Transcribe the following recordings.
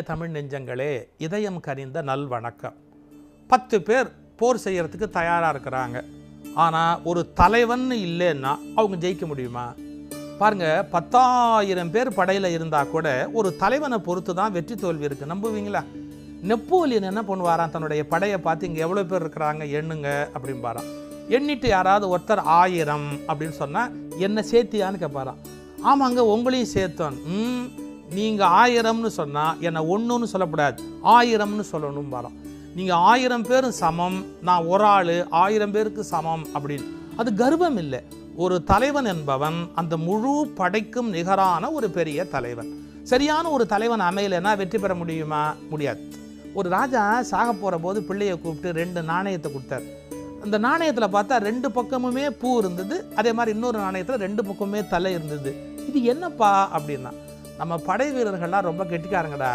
தமிழ் நெஞ்சங்களே, இதயம் கனிந்த நல் வணக்கம். 10 பேர் போர் செய்யறதுக்கு தயாராக இருக்கிறாங்க. ஆனால் ஒரு தலைவன் இல்லைன்னா அவங்க ஜெயிக்க முடியுமா? பாருங்க, 10,000 பேர் படையில் இருந்தால் கூட ஒரு தலைவனை பொறுத்து தான் வெற்றி தோல்வி இருக்குது. நம்புவீங்களா? நெப்போலியன் என்ன பண்ணுவாராம், தன்னுடைய படையை பார்த்து இங்கே எவ்வளோ பேர் இருக்கிறாங்க எண்ணுங்க அப்படின்பாராம். எண்ணிட்டு யாராவது ஒருத்தர் 1000 அப்படின்னு சொன்னால் என்ன சேர்த்தியான்னு கேட்பாராம். ஆமாங்க, உங்களையும் சேர்த்தோன். நீங்கள் 1000ன்னு சொன்னால் என்னை 1ன்னு சொல்லக்கூடாது, 1000ன்னு சொல்லணும் பாரம். நீங்கள் 1000 பேரும் சமம், நான் ஒரு ஆள் 1000 பேருக்கு சமம் அப்படின்னு. அது கர்வம் இல்லை. ஒரு தலைவன் என்பவன் அந்த முழு படைக்கும் நிகரான ஒரு பெரிய தலைவன். சரியான ஒரு தலைவன் அமையலைன்னா வெற்றி பெற முடியுமா? முடியாது. ஒரு ராஜா சாக போகிற போது பிள்ளையை கூப்பிட்டு 2 நாணயத்தை கொடுத்தார். அந்த நாணயத்தில் பார்த்தா 2 பக்கமுமே பூ இருந்தது, அதே மாதிரி இன்னொரு நாணயத்தில் 2 பக்கமுமே தலை இருந்தது. இது என்னப்பா அப்படின்னா, நம்ம படை வீரர்கள்லாம் ரொம்ப கெட்டிக்காரங்கடா,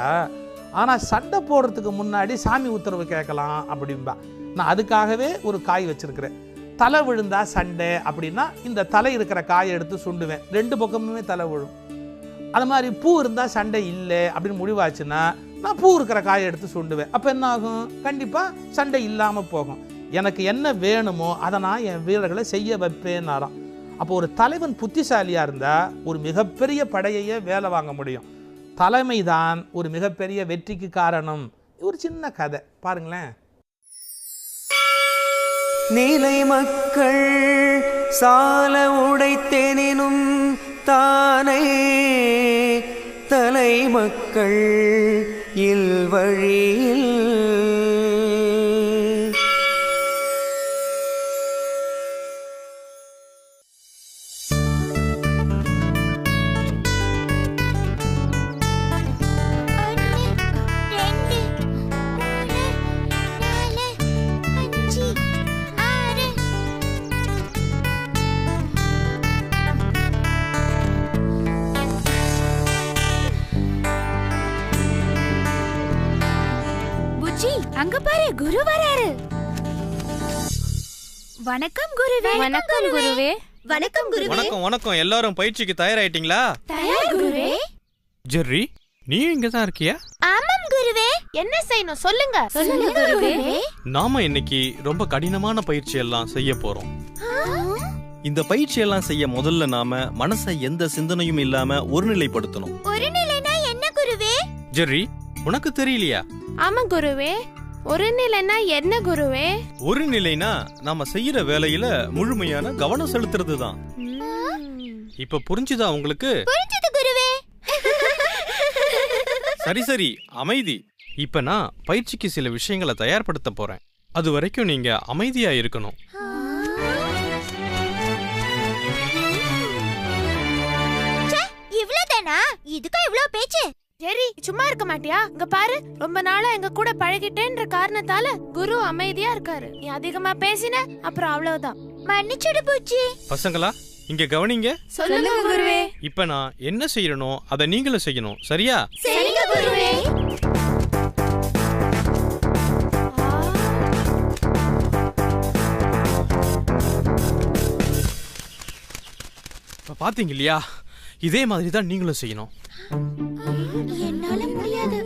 ஆனால் சண்டை போடுறதுக்கு முன்னாடி சாமி உத்தரவு கேட்கலாம் அப்படின்பா. நான் அதுக்காகவே ஒரு காய் வச்சுருக்கிறேன். தலை விழுந்தா சண்டை அப்படின்னா இந்த தலை இருக்கிற காயை எடுத்து சுண்டுவேன், 2 பக்கமுமே தலை விழும். அது மாதிரி பூ இருந்தால் சண்டை இல்லை அப்படின்னு முடிவாச்சுன்னா நான் பூ இருக்கிற காயை எடுத்து சுண்டுவேன். அப்போ என்ன ஆகும்? கண்டிப்பாக சண்டை இல்லாமல் போகும். எனக்கு என்ன வேணுமோ அதை நான் என் வீரர்களை செய்ய வைப்பேன்னாராம். அப்போ ஒரு தலைவன் புத்திசாலியாக இருந்தால் ஒரு மிகப்பெரிய படையையே வேலை வாங்க முடியும். தலைமை தான் ஒரு மிகப்பெரிய வெற்றிக்கு காரணம். ஒரு சின்ன கதை பாருங்களேன். நீலை மக்கள் சால உடைத்தேனும் தானே தலை மக்கள் இல்வழியில் அங்க பாரு, குரு வராரு. வணக்கம் குருவே. வணக்கம் குருவே. வணக்கம் குருவே. வணக்கம் வணக்கம். எல்லாரும் பயிற்சிக்கு தயாராயிட்டீங்களா? தயார் குருவே. ஜெர்ரி, நீ இங்க தான் இருக்கியா? ஆமாம் குருவே. என்ன செய்யணும் சொல்லுங்க. சொல்லுங்க குருவே. நாம இன்னைக்கு ரொம்ப கடினமான பயிற்சி எல்லாம் செய்ய போறோம். இந்த பயிற்சி எல்லாம் செய்ய முதல்ல நாம மனசை எந்த சிந்தனையும் இல்லாம ஒருநிலைப்படுத்தணும். ஒருநிலைனா என்ன குருவே? ஜெர்ரி, உனக்கு தெரியலையா? ஆமா குருவே. ஒரு நிலைனா என்ன குருவே? ஒரு நிலைனா நாம செய்யற வேலையில முழுமையான கவனம் செலுத்துறது தான். இப்ப புரிஞ்சுதா உங்களுக்கு? புரிஞ்சது குருவே. சரி சரி, அமைதி. இப்ப நான் பயிற்சிக்கு சில விஷயங்களை தயார்படுத்த போறேன். அது வரைக்கும் நீங்க அமைதியா இருக்கணும். இவ்ளோதானா? இதுக்கு இவ்ளோ பேச்சு? ஜெரி, சும்மா இருக்க மாட்டியா? இங்க பாரு, ரொம்ப நாளா எங்க கூட பழகிட்டேன்ற காரணத்தால குரு அமைதியா இருக்காரு. நீ அதிகமா பேசின அப்புறம் அவ்வளவுதான். மன்னிச்சுடு பூச்சி. பசங்களா, இங்க கவனிங்க. சொல்லுங்க குருவே. இப்ப நான் என்ன செய்யறனோ அதை நீங்களும் செய்யணும், சரியா? சரிங்க குருவே. பாத்தீங்க இல்லையா? இதே மாதிரி தான் நீங்களும் செய்யணும். என்னால முடியாது.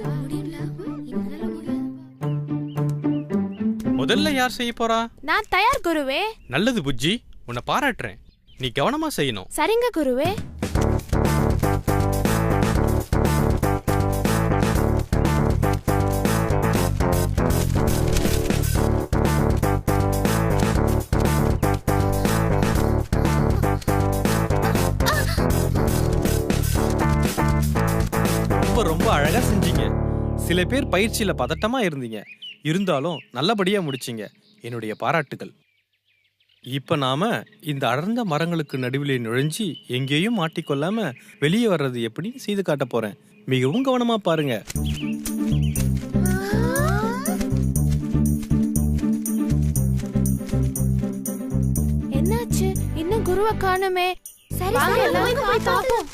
முதல்ல யார் செய்ய போறா? நான் தயார் குருவே. நல்லது புஜ்ஜி, உன்னை பாராட்டுறேன். நீ கவனமா செய்யணும். சரிங்க குருவே. ரொம்ப அழகா செஞ்சீங்க. சில பேர் பயிற்சியில பதட்டமா இருந்தீங்க, இருந்தாலும் நல்லபடியா முடிச்சீங்க. என்னுடைய பாராட்டுகள். இப்ப நாம இந்த அடர்ந்த மரங்களுக்கு நடுவிலே நுழைஞ்சி எங்கேயும் மாட்டிக்கொள்ளாம வெளியே வர்றது எப்படி செய்து காட்ட போறேன். மிகவும் கவனமா பாருங்க. என்னாச்சு? இன்னும் குருவை காணுமே. சரி வாங்க சரி, எல்லாரும் போய் பாப்போம்.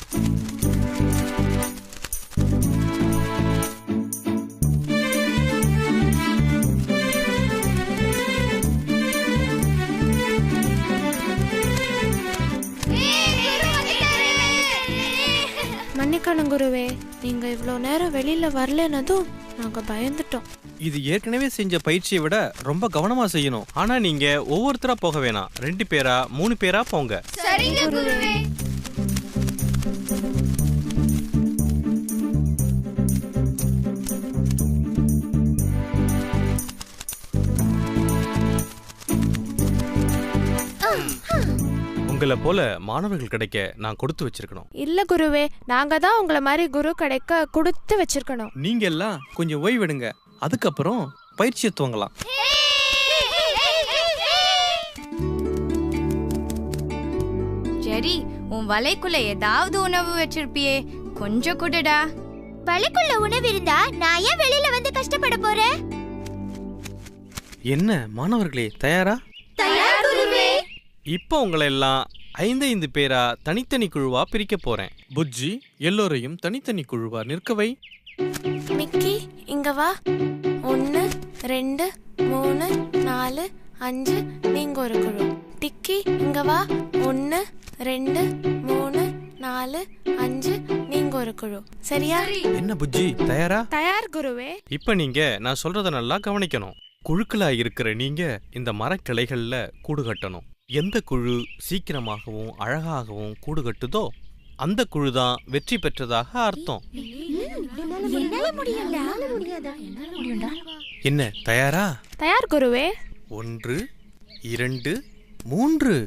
மன்னிக்கணும் குருவே. நீங்க இவ்வளோ நேரம் வெளியில வரலனதும் நாங்க பயந்துட்டோம். இது ஏற்கனவே செஞ்ச பயிற்சியை விட ரொம்ப கவனமா செய்யணும். ஆனா நீங்க ஒவ்வொருத்தரா போக வேணாம், 2 பேரா 3 பேரா போங்க. சரிங்க குருவே. உங்களை போல மாணவர்கள் கிடைக்க நான் கொடுத்து வச்சிருக்கணும். இல்ல குருவே, நாங்க தான் உங்களை மாதிரி குரு கிடைக்க கொடுத்து வச்சிருக்கணும். நீங்க எல்லாம் கொஞ்சம் ஓய்வெடுங்க, அதுக்கப்புறம் பயிற்சியை துவங்கலாம். சரி, உன் வலைக்குள்ள ஏதாவது உணவு வச்சிருப்பியே, கொஞ்சம் கொடுடா. வலைக்குள்ள உணவு இருந்தா நான் ஏன் வெளியில வந்து கஷ்டப்பட போறேன்? என்ன மாணவர்களே, தயாரா? தயார் குருவே. இப்போ உங்களை எல்லாம் 5 பேரா தனித்தனி குழுவா பிரிக்க போறேன். புஜ்ஜி, எல்லோரையும் தனித்தனி குழுவா நிற்கவை. மிக்கி இங்க வா. 1 2 3 4 5 நீங்க ஒரு குழு. டிக்கி இங்க வா. 1 2 3 4 5 நீங்க ஒரு குழு. சரியா? என்ன புஜ்ஜி, தயாரா? தயார் குருவே. இப்ப நீங்க நான் சொல்றத நல்லா கவனிக்கணும். குழுக்களா இருக்கிற நீங்க இந்த மரக்கிளைகள்ல கூடு கட்டணும். எந்த குழு சீக்கிரமாகவும் அழகாகவும் கூடு கட்டுதோ அந்த குழு தான் வெற்றி பெற்றதாக அர்த்தம். என்ன, தயாரா? தயார் குருவே. 1 2 3.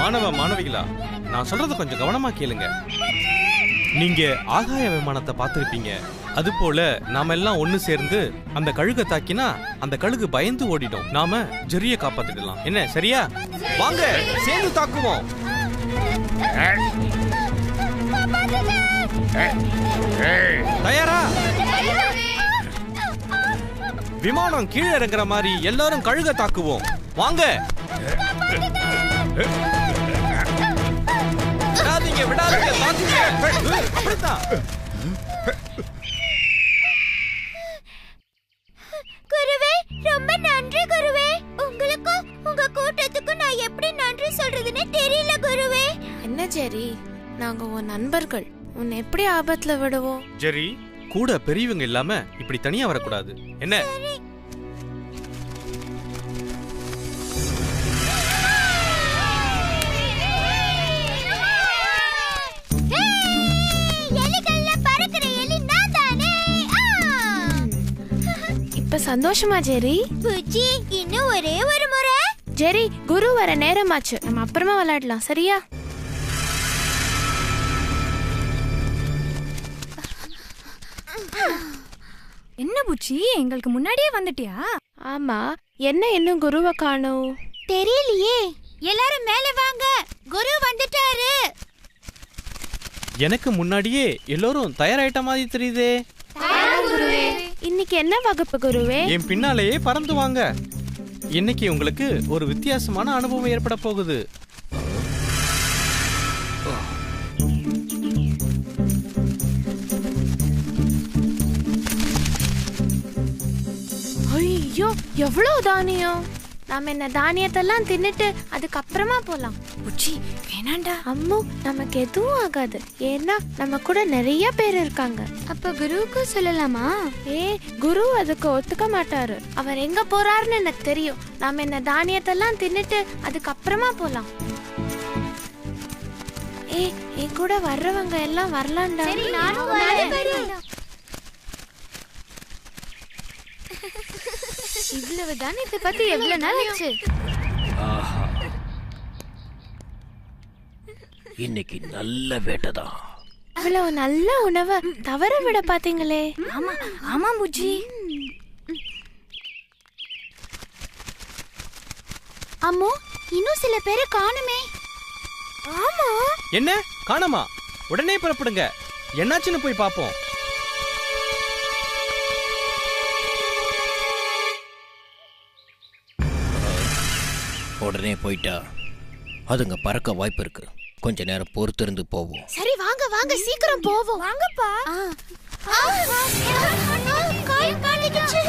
மாணவ மாணவிகளா, நான் சொல்றத கொஞ்சம் கவனமா கேளுங்க. நீங்க ஆகாய விமானத்தை பார்த்திருப்பீங்க. அது போல நாம எல்லாம் ஒண்ணு சேர்ந்து அந்த கழுகை தாக்கினா அந்த கழுகு பயந்து ஓடிடும். நாம ஜெரிய காப்பாத்திடலாம். என்ன, சரியா? வாங்க சேர்ந்து தாக்குவோம். தயாரா? விமானம் கீழே இறங்குற மாதிரி எல்லாரும் கழுகை தாக்குவோம். வாங்க. விடாதீங்க, விடாதீங்க, தாக்குங்க. அப்படிதான். குருவே, ரொம்ப நன்றி குருவே. உங்களுக்கும் உங்க கூட்டத்துக்கும் நான் எப்படி நன்றி சொல்றதுன்னு தெரியல குருவே. என்ன ஜெரி, நாங்க உன் நண்பர்கள், உன்னை எப்படி ஆபத்துல விடுவோம்? ஜெரி, கூட பெரியவங்க இல்லாம இப்படி தனியா வரக்கூடாது. என்ன? இப்ப சந்தோஷமா ஜெரி? புஜ்ஜி, இன்னும் ஒரே ஒரு முறை. ஜெரி, குரு வர நேரமாச்சு, நம்ம அப்புறமா விளையாடலாம். சரியா? என்ன புச்சி, எங்களுக்கு முன்னாடியே வந்துட்டியா? ஆமா, என்ன இன்னும் குருவை காணோம்? தெரியலையே. எல்லாரும் மேலே வாங்க, குரு வந்துட்டாரு. எனக்கு முன்னாடியே எல்லோரும் தயாராயிட்ட மாதிரி தெரியுதே. இன்னைக்கு என்ன வகுப்பு குருவே? என் பின்னாலேயே பறந்து வாங்க. இன்னைக்கு உங்களுக்கு ஒரு வித்தியாசமான அனுபவம் ஏற்பட போகுது. ஐயோ, எவ்வளவு தானியம்! நாம என்ன தானியத்தெல்லாம் தின்னுட்டு அதுக்கப்புறமா போலாம். புச்சி, வேணாண்டா. அம்மு, நமக்கு எதுவும் ஆகாது. ஏன்னா நம்ம கூட நிறைய பேர் இருக்காங்க. அப்ப குருவுக்கு சொல்லலாமா? குரு அதுக்கு ஒத்துக்க மாட்டாரு. அவர் எங்க போறாருன்னு எனக்கு தெரியும். நாம இந்த தானியத்தெல்லாம் தின்னுட்டு அதுக்கப்புறமா போலாம். என் கூட வர்றவங்க எல்லாம் வரலாம்டா. இவ்வளவு தானியத்தை பத்தி எவ்வளவு நாள் ஆச்சு? இன்னைக்கு நல்ல வேட்டைதான். இவ்வளவு நல்ல உணவை தவற விட பாத்தீங்களே. ஆமா ஆமா புஜ்ஜி. அம்மோ, இன்னும் சில பேரை காணுமே. ஆமா. என்ன, காணமா? உடனே புறப்படுங்க. என்னாச்சுன்னு போய் பாப்போம். உடனே போயிட்டா அதுங்க பறக்க வாய்ப்பு இருக்கு. கொஞ்ச நேரம் பொறுத்திருந்து போவோம். சரி வாங்க வாங்க சீக்கிரம் போவோம். வாங்கப்பா. கால் காலிடுச்சு.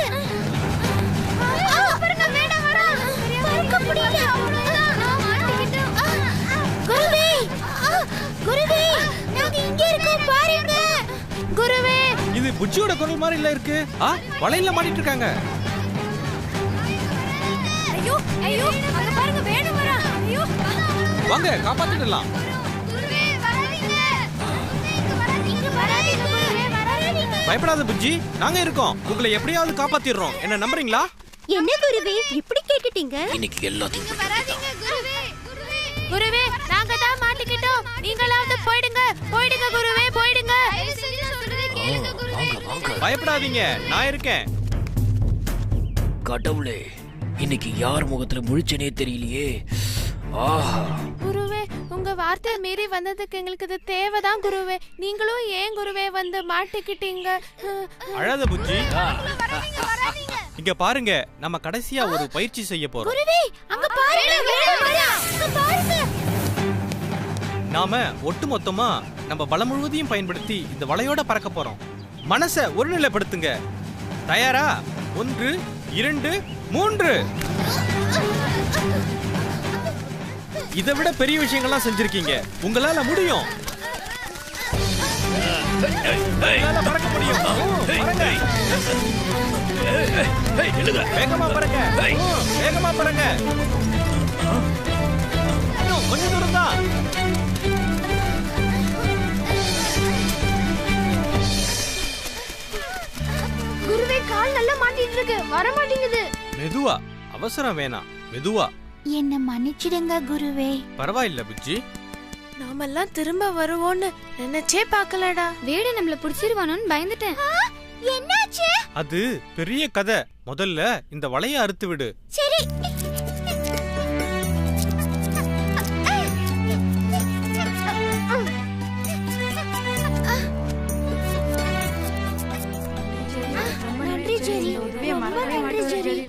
பாருங்க வேணாம் வேணாம். பறக்க முடியல. குருவே குருவே நாங்க இங்க இருக்கோம் பாருங்க. குருவே இது புஜ்ஜியோட குரல் மாதிரி இல்ல இருக்கு. வலையில மாட்டிட்டு இருக்காங்க. ஐயோ ஐயோ அங்க பாருங்க வேணும் வரா. ஐயோ வாங்க காப்பாத்திடலாம். குருவே வராதீங்க. இங்க வராதீங்க குருவே வராதீங்க. பயப்படாத புஜ்ஜி, நாங்க இருக்கோம். உங்களை எப்படியாவது காப்பாத்திடுறோம். என்ன நம்புறீங்களா? என்ன குருவே இப்படி கேட்டிட்டீங்க? இன்னைக்கு எல்லாத்தையும் வராதீங்க குருவே. குருவே நாங்க தான் மாட்டிக்கிட்டோம். நீங்களாவது போய்டுங்க போய்டுங்க குருவே போய்டுங்க. பயப்படாதீங்க, நான் இருக்கேன். கடவுளே, இன்னைக்கு யார் முகத்துல முழிச்சனே தெரியலையே. ஆஹா, குருவே உங்க வார்த்தை மீறி வந்ததுக்கு எங்களுக்கு இது தேவைதான் குருவே. நீங்களும் ஏன் குருவே வந்து மாட்டிக்கிட்டீங்க? அழாத புஜ்ஜி. இங்க பாருங்க, நம்ம கடைசியா ஒரு பயிற்சி செய்ய போறோம். குருவே அங்க பாருங்க வேணும் வரா. அங்க பாருங்க. நாம ஒட்டுமொத்தமா நம்ம பலம் முழுவதையும் பயன்படுத்தி இந்த வலையோட பறக்க போறோம். மனசை ஒருநிலைப்படுத்துங்க. தயாரா? 1 2 3. இதை விட பெரிய விஷயங்கள்லாம் செஞ்சிருக்கீங்க. உங்களால முடியும். உங்களால பறக்க முடியும். வேகமா பறங்க. வேகமா பறங்க. கொஞ்சம் தூரம் தான். குருவே கால் நல்லா மாட்டிட்டு இருக்கு. வர மாட்டேங்குது. மெதுவா, அவசரம் வேணாம். மெதுவா. என்ன மன்னிச்சிடுங்க குருவே. பரவாயில்ல புஜ்ஜி. நாமெல்லாம் திரும்ப வருவோம்னு நினைச்சே பார்க்கலடா. வேடு நம்மள புடிச்சிருவானோன்னு பயந்துட்டேன். என்னாச்சு? அது பெரிய கதை. முதல்ல இந்த வலைய அறுத்து விடு. சரி.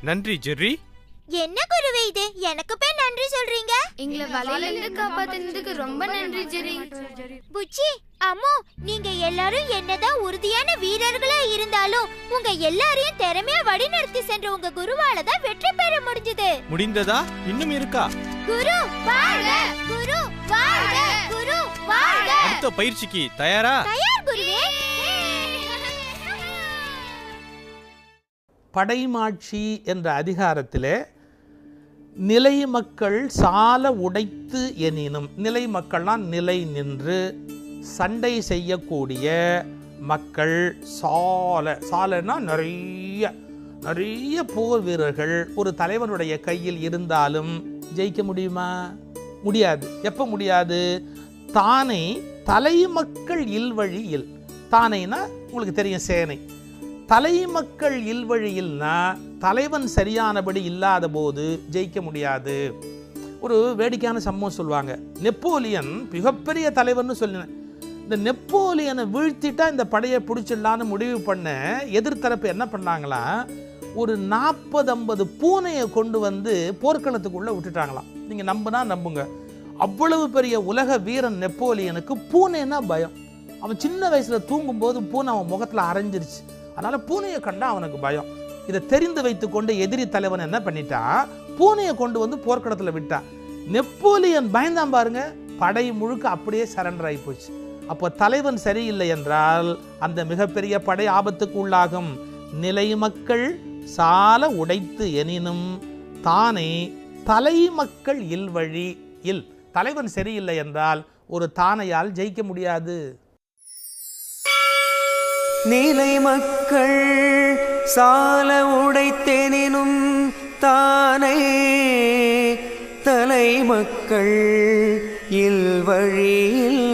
நன்றி ஜெர்ரி. என்ன குருவே இது? எனக்கு போய் நன்றி சொல்றீங்க? எங்களை வலையில இருந்து காப்பாத்துனதுக்கு ரொம்ப நன்றி ஜெரி. புச்சி, அம்மு, நீங்க எல்லாரும் என்னதான் உறுதியான வீரர்களா இருந்தாலும் உங்க எல்லாரையும் திறமையா வழிநடத்தி சென்ற உங்க குருவால தான் வெற்றி பெற முடிஞ்சது. முடிந்ததா? இன்னும் இருக்கா? குரு வாழ்க! குரு வாழ்க! குரு வாழ்க! அடுத்த பயிற்சிக்கு தயாரா? தயார் குருவே. படைமாட்சி என்ற அதிகாரத்திலே நிலை மக்கள் சால உடைத்து எனினும், நிலை மக்கள்லாம் நிலை நின்று சண்டை செய்யக்கூடிய மக்கள், சாலனா நிறைய போர் வீரர்கள் ஒரு தலைவனுடைய கையில் இருந்தாலும் ஜெயிக்க முடியுமா? முடியாது. எப்போ முடியாது? தானே தலைமக்கள் இல்வழியில். தானைனா உங்களுக்கு தெரியும், சேனை. தலைமக்கள் இல்வழியில்னா தலைவன் சரியானபடி இல்லாத போது ஜெயிக்க முடியாது. ஒரு வேடிக்கையான சம்பவம் சொல்லுவாங்க. நெப்போலியன் மிகப்பெரிய தலைவர்னு சொல்லினேன். இந்த நெப்போலியனை வீழ்த்திட்டா இந்த படையை பிடிச்சிடலான்னு முடிவு பண்ண எதிர்த்தரப்பு என்ன பண்ணாங்களா, ஒரு 40-50 பூனையை கொண்டு வந்து போர்க்களத்துக்குள்ளே விட்டுட்டாங்களாம். நீங்கள் நம்புனா நம்புங்க. அவ்வளவு பெரிய உலக வீரன் நெப்போலியனுக்கு பூனைன்னா பயம். அவன் சின்ன வயசில் தூங்கும்போது பூனை அவன் முகத்தில் அரைஞ்சிருச்சு. அதனால் பூனையை கண்டா அவனுக்கு பயம். இதை தெரிந்து வைத்துக்கொண்டு எதிரி தலைவன் என்ன பண்ணிட்டா, பூனையை கொண்டு வந்து போர்க்களத்தில் விட்டான். நெப்போலியன் பயந்தான் பாருங்க, படை முழுக்க அப்படியே சரண்டர் ஆகி போச்சு. அப்போ தலைவன் சரியில்லை என்றால் அந்த மிகப்பெரிய படை ஆபத்துக்கு உள்ளாகும். நிலை மக்கள் சால உடைத்து எனினும் தானே தலைமக்கள் இல்வழி இல். தலைவன் சரியில்லை என்றால் ஒரு தானையால் ஜெயிக்க முடியாது. நிலை மக்கள் சால உடைத்தெனினும் தானே தலைமக்கள் இல்வழியில்.